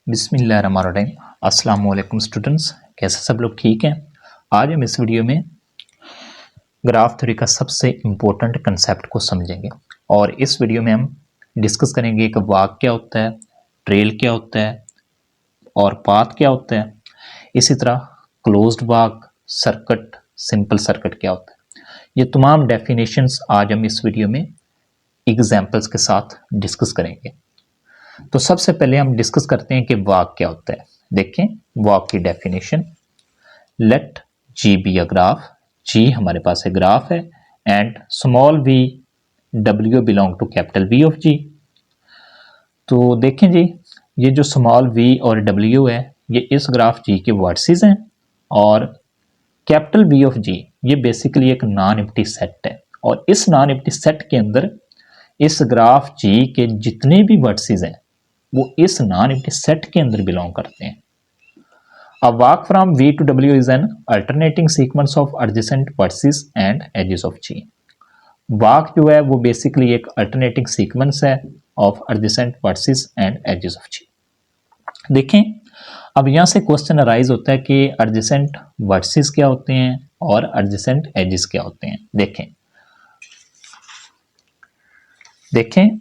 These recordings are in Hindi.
बिस्मिल्लाहिर्रहमानिर्रहीम। अस्सलाम वालेकुम स्टूडेंट्स, कैसे सब लोग ठीक हैं। आज हम इस वीडियो में ग्राफ थ्योरी का सबसे इम्पोर्टेंट कंसेप्ट को समझेंगे और इस वीडियो में हम डिस्कस करेंगे कि वाक क्या होता है, ट्रेल क्या होता है और पाथ क्या होता है। इसी तरह closed walk, circuit, simple circuit क्या होता है। ये तमाम डेफिनेशंस आज हम इस वीडियो में एग्जाम्पल्स के साथ डिस्कस करेंगे। तो सबसे पहले हम डिस्कस करते हैं कि वाक क्या होता है। देखें वाक की definition, let G be a graph. G हमारे पास है ग्राफ है एंड स्मॉल वी डब्ल्यू belong to capital V of G. तो देखें जी, ये जो स्मॉल वी और डब्ल्यू है ये इस ग्राफ जी के वर्टिसेस हैं और कैपिटल वी ऑफ जी ये बेसिकली एक नॉन एम्प्टी सेट है और इस नॉन एम्प्टी सेट के अंदर इस ग्राफ जी के जितने भी वर्टिसेस हैं वो इस नॉन एम्प्टी सेट के अंदर बिलोंग करते हैं। A walk from V to W is an alternating sequence of adjacent vertices and edges of G. वाक जो है वो बेसिकली एक अल्टरनेटिंग सीक्वेंस है of adjacent vertices and edges of G. देखें अब यहां से क्वेश्चन अराइज होता है कि एडजेसेंट वर्टिसेस क्या होते हैं और एडजेसेंट एजेस क्या होते हैं। देखें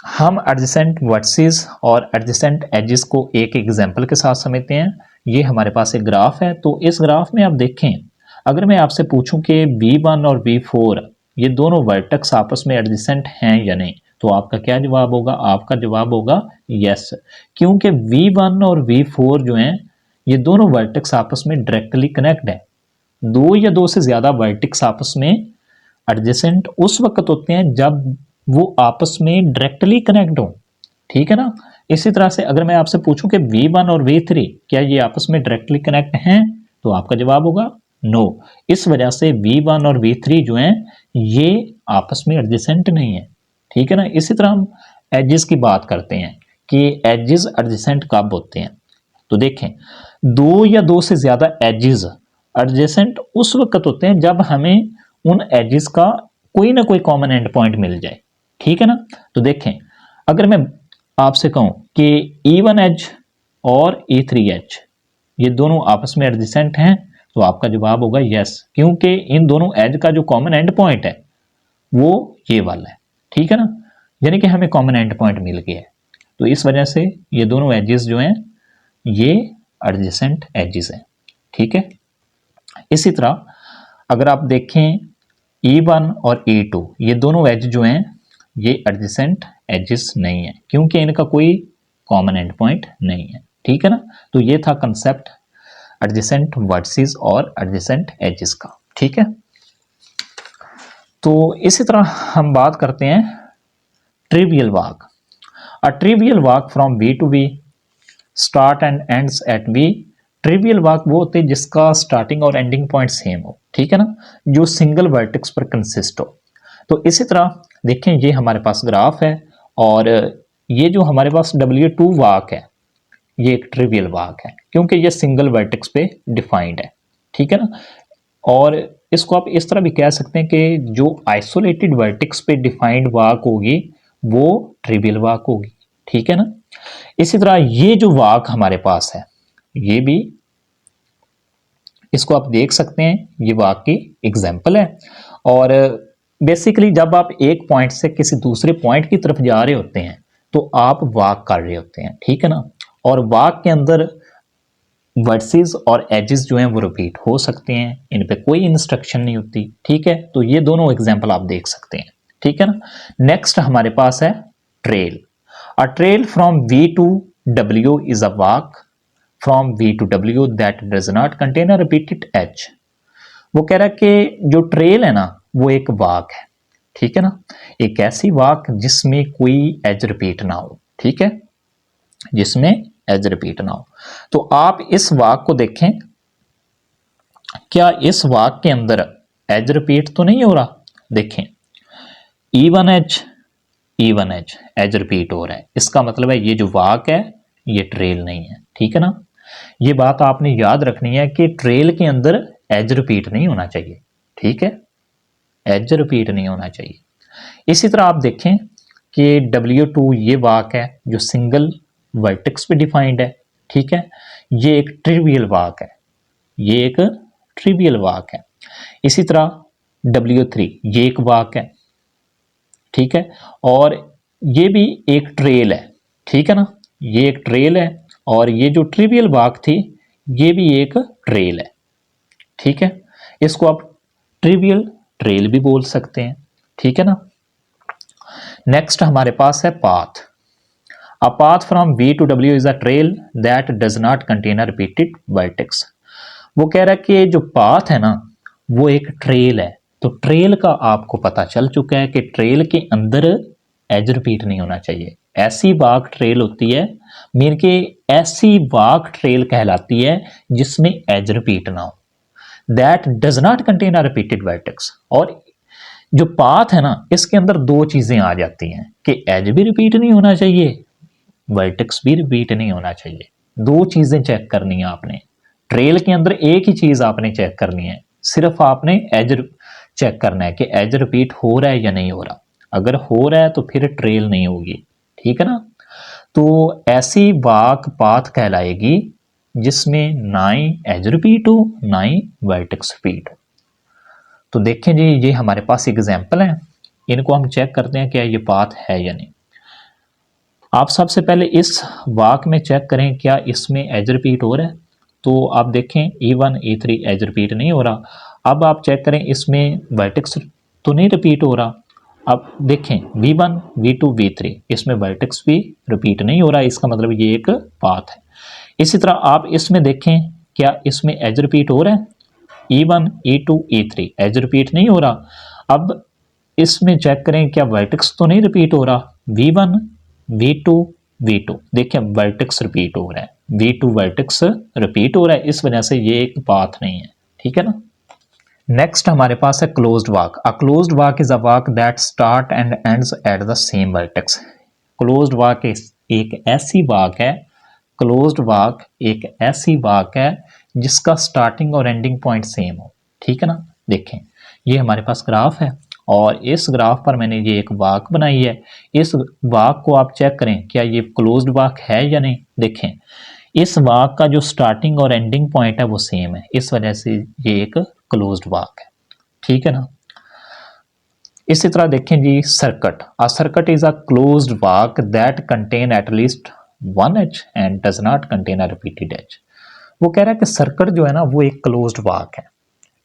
हम एडजेसेंट वर्टिसेस और एडजेसेंट एजेस को एक एग्जांपल के साथ समझते हैं। ये हमारे पास एक ग्राफ है, तो इस ग्राफ में आप देखें अगर मैं आपसे पूछूं कि V1 और V4 ये दोनों वर्टेक्स आपस में एडजेसेंट हैं या नहीं, तो आपका क्या जवाब होगा? आपका जवाब होगा यस, क्योंकि V1 और V4 जो हैं ये दोनों वर्टेक्स आपस में डायरेक्टली कनेक्ट है। दो या दो से ज्यादा वर्टेक्स आपस में एडजेसेंट उस वक्त होते हैं जब वो आपस में डायरेक्टली कनेक्ट हो, ठीक है ना। इसी तरह से अगर मैं आपसे पूछूं कि V1 और V3 क्या ये आपस में डायरेक्टली कनेक्ट हैं, तो आपका जवाब होगा नो। इस वजह से V1 और V3 जो हैं ये आपस में एडजेसेंट नहीं है, ठीक है ना। इसी तरह हम एजेस की बात करते हैं कि एजेस एडजेसेंट कब होते हैं। तो देखें दो या दो से ज्यादा एजेस एडजेसेंट उस वक्त होते हैं जब हमें उन एजेस का कोई ना कोई कॉमन एंड पॉइंट मिल जाए, ठीक है ना। तो देखें अगर मैं आपसे कहूं कि E1 एज और E3 एज ये दोनों आपस में एडजेसेंट हैं, तो आपका जवाब होगा यस, क्योंकि इन दोनों एज का जो कॉमन एंड पॉइंट है वो ये वाला है, ठीक है ना। यानी कि हमें कॉमन एंड पॉइंट मिल गया है, तो इस वजह से ये दोनों एजेस जो हैं ये एडजेसेंट एजेस हैं, ठीक है। इसी तरह अगर आप देखें E1 और E2 ये दोनों एज जो हैं ये एडजेसेंट एजेस नहीं है, क्योंकि इनका कोई कॉमन एंड पॉइंट नहीं है, ठीक है ना। तो ये था कंसेप्ट एडजेसेंट वर्टिसेस और एडजेसेंट एजेस का, ठीक है। तो इसी तरह हम बात करते हैं trivial walk. A trivial walk from V to V start and ends at V। Trivial walk वो होते हैं जिसका स्टार्टिंग और एंडिंग पॉइंट सेम हो, ठीक है ना, जो सिंगल वर्टेक्स पर कंसिस्ट हो। तो इसी तरह देखें ये हमारे पास ग्राफ है और ये जो हमारे पास W2 वाक है ये एक ट्रिवियल वाक है, क्योंकि ये सिंगल वर्टेक्स पे डिफाइंड है, ठीक है ना। और इसको आप इस तरह भी कह सकते हैं कि जो आइसोलेटेड वर्टेक्स पे डिफाइंड वाक होगी वो ट्रिवियल वाक होगी, ठीक है ना। इसी तरह ये जो वाक हमारे पास है ये भी, इसको आप देख सकते हैं, ये वाक की एग्जाम्पल है। और बेसिकली जब आप एक पॉइंट से किसी दूसरे पॉइंट की तरफ जा रहे होते हैं तो आप वाक कर रहे होते हैं, ठीक है ना। और वाक के अंदर वर्टिसेस और एजेस जो हैं वो रिपीट हो सकते हैं, इन पे कोई इंस्ट्रक्शन नहीं होती, ठीक है। तो ये दोनों एग्जाम्पल आप देख सकते हैं, ठीक है ना। नेक्स्ट हमारे पास है trail. A trail from V to W is a walk from V to W that does not contain a repeated edge. वो कह रहा है कि जो ट्रेल है ना वो एक वाक है, ठीक है ना, एक ऐसी वाक जिसमें कोई एज रिपीट ना हो, ठीक है, जिसमें एज रिपीट ना हो। तो आप इस वाक को देखें, क्या इस वाक के अंदर एज रिपीट तो नहीं हो रहा। देखें E1 एज एज रिपीट हो रहा है, इसका मतलब है ये जो वाक है ये ट्रेल नहीं है, ठीक है ना। ये बात आपने याद रखनी है कि ट्रेल के अंदर एज रिपीट नहीं होना चाहिए, ठीक है, एज रिपीट नहीं होना चाहिए। इसी तरह आप देखें कि W2 ये वाक है जो सिंगल वर्टेक्स भी डिफाइंड है, ठीक है। ये एक ट्रिवियल वाक है, ये एक ट्रिवियल वाक है। इसी तरह W3 ये एक वाक है, ठीक है, और ये भी एक ट्रेल है, ठीक है ना, ये एक ट्रेल है, और ये जो ट्रिवियल वाक थी ये भी एक ट्रेल है, ठीक है। इसको आप ट्रिवियल ट्रेल भी बोल सकते हैं, ठीक है ना। नेक्स्ट हमारे पास है path. A path from V to W is a trail that does not contain a repeated vertex. वो कह रहा है कि जो पाथ है ना वो एक ट्रेल है, तो ट्रेल का आपको पता चल चुका है कि ट्रेल के अंदर एज रिपीट नहीं होना चाहिए। ऐसी वाक ट्रेल होती है, मीन के ऐसी वाक ट्रेल कहलाती है जिसमें एज रिपीट ना हो, that does not contain a repeated vertex. और जो पाथ है ना इसके अंदर दो चीजें आ जाती हैं कि एज भी रिपीट नहीं होना चाहिए, वर्टेक्स भी रिपीट नहीं होना चाहिए। दो चीजें चेक करनी है आपने ट्रेल के अंदर, एक ही चीज आपने चेक करनी है, सिर्फ आपने एज चेक करना है कि एज रिपीट हो रहा है या नहीं हो रहा। अगर हो रहा है तो फिर ट्रेल नहीं होगी, ठीक है ना। तो ऐसी वाक पाथ कहलाएगी जिसमें ना ही एज रिपीट हो ना ही वर्टेक्स रिपीट हो। तो देखें जी, ये हमारे पास एग्जाम्पल है, इनको हम चेक करते हैं क्या ये पाथ है या नहीं। आप सबसे पहले इस वाक में चेक करें क्या इसमें एज रिपीट हो रहा है, तो आप देखें E1 E3 एज रिपीट नहीं हो रहा। अब आप चेक करें इसमें वर्टेक्स तो नहीं रिपीट हो रहा। अब देखें V1 V2 V3 इसमें वर्टेक्स भी रिपीट नहीं हो रहा, इसका मतलब ये एक पाथ है। इसी तरह आप इसमें देखें क्या इसमें एज रिपीट हो रहा है, E1 E2 E3 as repeat नहीं हो रहा। अब इसमें चेक करें क्या वर्टेक्स तो नहीं रिपीट हो रहा, V1 V2 V2 देखिए वर्टेक्स रिपीट हो रहा है, V2 वर्टेक्स रिपीट हो रहा है, इस वजह से ये एक पाथ नहीं है, ठीक है ना। नेक्स्ट हमारे पास है closed walk. A closed walk is a walk that start and ends at the same vertex. Closed walk एक ऐसी वाक है, क्लोज्ड वाक एक ऐसी वाक है जिसका स्टार्टिंग और एंडिंग पॉइंट सेम हो, ठीक है ना। देखें ये हमारे पास ग्राफ है और इस ग्राफ पर मैंने ये एक वाक बनाई है। इस वाक को आप चेक करें क्या ये क्लोज्ड वाक है या नहीं। देखें इस वाक का जो स्टार्टिंग और एंडिंग पॉइंट है वो सेम है, इस वजह से ये एक क्लोज्ड वाक है, ठीक है ना। इसी तरह देखें G circuit. A circuit is a closed walk that contain at least one edge and does not contain a repeated edge. वो कह रहा है कि सर्कट जो है ना वो एक क्लोज्ड वाक है,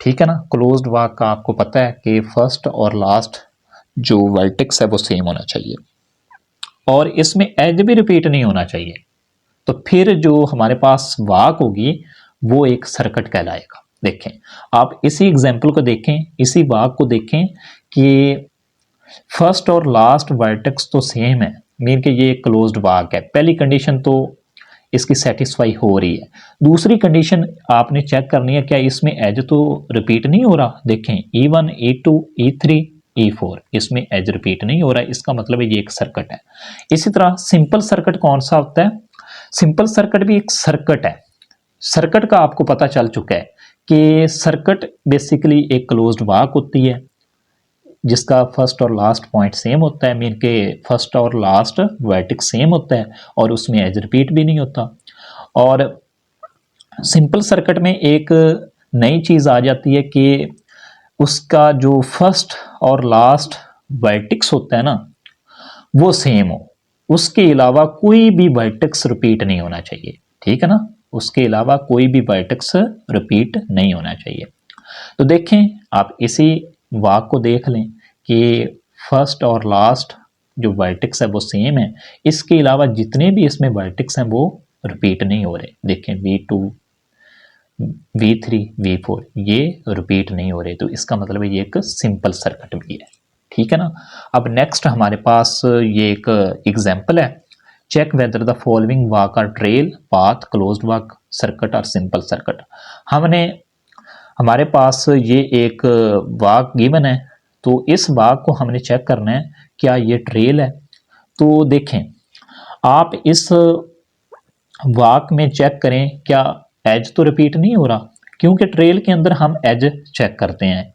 ठीक है ना। क्लोज्ड वाक का आपको पता है कि फर्स्ट और लास्ट जो वर्टेक्स है वो सेम होना चाहिए और इसमें एज भी रिपीट नहीं होना चाहिए, तो फिर जो हमारे पास वाक होगी वो एक सर्कट कहलाएगा। देखें आप इसी एग्जाम्पल को देखें, इसी वाक को देखें कि फर्स्ट और लास्ट वर्टेक्स तो सेम है, मीन कि ये एक क्लोज्ड वाक है। पहली कंडीशन तो इसकी सेटिस्फाई हो रही है। दूसरी कंडीशन आपने चेक करनी है क्या इसमें एज तो रिपीट नहीं हो रहा। देखें E1 E2 E3 E4 इसमें एज रिपीट नहीं हो रहा है, इसका मतलब है ये एक सर्किट है। इसी तरह सिंपल सर्किट कौन सा होता है, सिंपल सर्किट भी एक सर्किट है। सर्किट का आपको पता चल चुका है कि सर्किट बेसिकली एक क्लोज्ड वाक होती है जिसका फर्स्ट और लास्ट पॉइंट सेम होता है, मीन के फर्स्ट और लास्ट वर्टेक्स सेम होता है और उसमें एज रिपीट भी नहीं होता। और सिंपल सर्किट में एक नई चीज़ आ जाती है कि उसका जो फर्स्ट और लास्ट वर्टेक्स होता है ना वो सेम हो, उसके अलावा कोई भी वर्टेक्स रिपीट नहीं होना चाहिए, ठीक है ना। उसके अलावा कोई भी वर्टेक्स रिपीट नहीं होना चाहिए। तो देखें आप इसी वाक को देख लें कि फर्स्ट और लास्ट जो वर्टेक्स है वो सेम है, इसके अलावा जितने भी इसमें वर्टेक्स हैं वो रिपीट नहीं हो रहे। देखें V2 V3 V4 ये रिपीट नहीं हो रहे, तो इसका मतलब है ये एक सिंपल सर्किट भी है, ठीक है ना। अब नेक्स्ट हमारे पास ये एक एग्जाम्पल है, check whether the following walk are trail path closed walk circuit और सिंपल सर्किट। हमने हमारे पास ये एक वाक गिवन है, तो इस वाक को हमने चेक करना है क्या ये ट्रेल है। तो देखें आप इस वाक में चेक करें क्या एज तो रिपीट नहीं हो रहा, क्योंकि ट्रेल के अंदर हम एज चेक करते हैं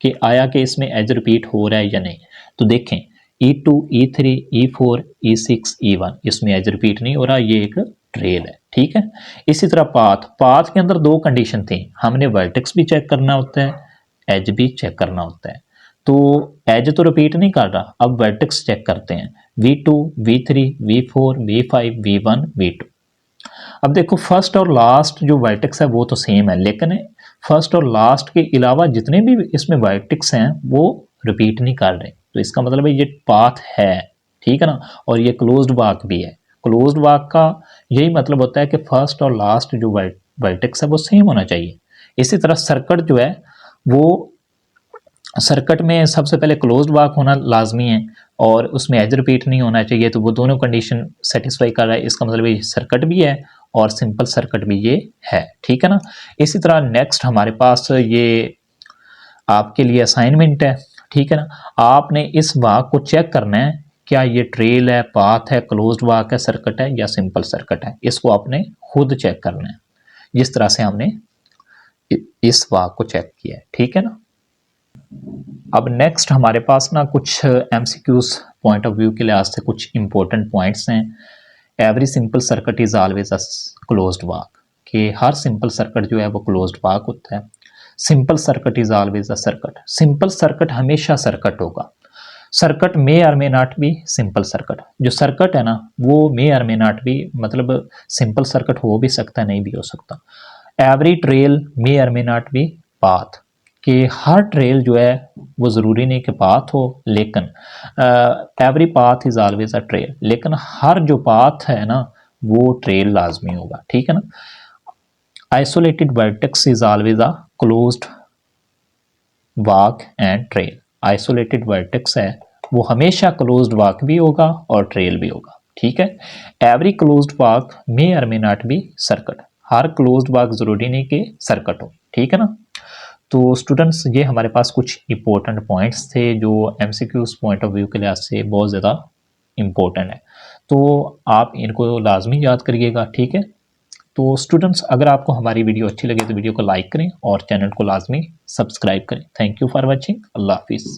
कि आया कि इसमें एज रिपीट हो रहा है या नहीं। तो देखें E2 E3 E4 E6 E1 इसमें एज रिपीट नहीं हो रहा, ये एक ट्रेल है, ठीक है। इसी तरह पाथ के अंदर दो कंडीशन थी, हमने वर्टेक्स भी चेक करना होता है, एज भी चेक करना होता है। तो एज तो रिपीट नहीं कर रहा, अब वर्टेक्स चेक करते हैं, V2 V3 V4 V5 V1 V2। अब देखो फर्स्ट और लास्ट जो वर्टेक्स है वो तो सेम है, लेकिन फर्स्ट और लास्ट के अलावा जितने भी इसमें वर्टेक्स हैं वो रिपीट नहीं कर रहे, तो इसका मतलब है ये पाथ है, ठीक है ना। और ये क्लोज्ड वाक भी है। क्लोज्ड वाक का यही मतलब होता है कि फर्स्ट और लास्ट जो वर्टेक्स है वो सेम होना चाहिए। इसी तरह सर्किट जो है वो, सर्किट में सबसे पहले क्लोज्ड वाक होना लाजमी है और उसमें एज रिपीट नहीं होना चाहिए, तो वो दोनों कंडीशन सेटिस्फाई कर रहा है, इसका मतलब ये सर्किट भी है और सिंपल सर्किट भी ये है, ठीक है ना। इसी तरह नेक्स्ट हमारे पास ये आपके लिए असाइनमेंट है, ठीक है ना। आपने इस वाक को चेक करना है, क्या ये ट्रेल है, पाथ है, क्लोज्ड वाक है, सर्किट है या सिंपल सर्किट है, इसको आपने खुद चेक करना है, जिस तरह से हमने इस वाक को चेक किया है, ठीक है ना। अब नेक्स्ट हमारे पास ना कुछ एमसीक्यूज पॉइंट ऑफ व्यू के लिहाज से कुछ इंपॉर्टेंट पॉइंट्स हैं। Every simple circuit is always a closed walk, कि हर सिंपल सर्किट जो है वो क्लोज्ड वाक होता है। Simple circuit is always a circuit, simple circuit हमेशा सर्किट होगा। सर्किट मे और may not B simple circuit, जो सर्किट है ना वो मे और मे नॉट बी, मतलब सिंपल सर्किट हो भी सकता है, नहीं भी हो सकता। एवरी ट्रेल मे और मे नॉट बी पाथ, कि हर ट्रेल जो है वो ज़रूरी नहीं कि पाथ हो, लेकिन every path is always a trail, लेकिन हर जो पाथ है ना वो ट्रेल लाजमी होगा, ठीक है ना। Isolated vertex is always a closed walk and trail, isolated vertex है वो हमेशा क्लोज्ड वाक भी होगा और ट्रेल भी होगा, ठीक है। एवरी क्लोज्ड वाक मे और मे नॉट बी सर्किट, हर क्लोज्ड वाक ज़रूरी नहीं कि सर्किट हो, ठीक है ना। तो स्टूडेंट्स ये हमारे पास कुछ इंपॉर्टेंट पॉइंट्स थे जो एमसीक्यूज पॉइंट ऑफ व्यू के लिहाज से बहुत ज़्यादा इम्पोर्टेंट है, तो आप इनको लाजमी याद करिएगा, ठीक है। तो स्टूडेंट्स अगर आपको हमारी वीडियो अच्छी लगे तो वीडियो को लाइक करें और चैनल को लाजमी सब्सक्राइब करें। थैंक यू फॉर वॉचिंग, अल्लाह हाफिज़।